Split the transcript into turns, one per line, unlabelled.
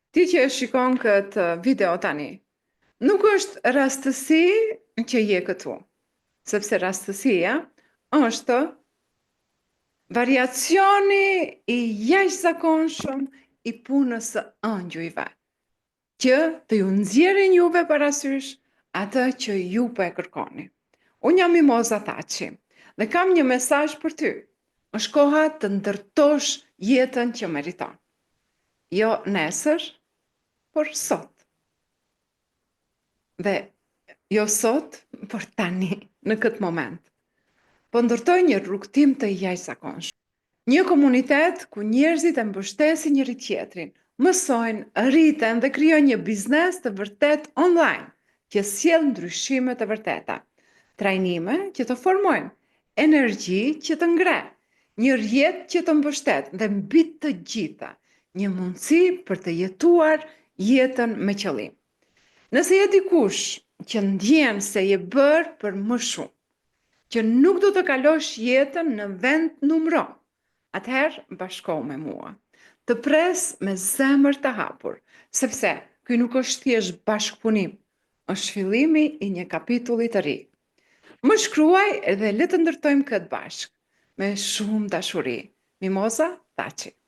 Ti që e shikon këtë video tani, nuk është rastësi që je këtu, sepse rastësia është variacioni i jashtëzakonshëm i punës së ëngjujve, që të ju nxjerrin juve parasysh atë që ju po e kërkoni. Unë jam Mimoza Thaçi dhe kam një mesazh për ty. Është koha të ndërtosh jetën që meriton. Jo nesër, por sot. Dhe jo sot, por tani, në këtë moment. Po ndërtoj një rrugtim të jashtëzakonshëm. Një komunitet ku njerëzit e mbështesin njëri tjetrin, mësojnë, rriten dhe krijojnë një biznes të vërtet online, që sjell ndryshime të vërteta. Trajnime që të formojnë, energji që të ngre, një rjet që të mbështet dhe mbi të gjitha, një mundësi për të jetuar jetën me qëllim. Nëse je dikush që ndjen se je bërë për më shumë, që nuk do të kalosh jetën në vend numëro, atëherë bashkohu me mua. Të pres me zemër të hapur, sepse ky nuk është thjesht bashkëpunim, është fillimi i një kapitulli të ri. Më shkruaj dhe le të ndërtojmë këtë bashkë, me shumë dashuri. Mimoza Thaçi.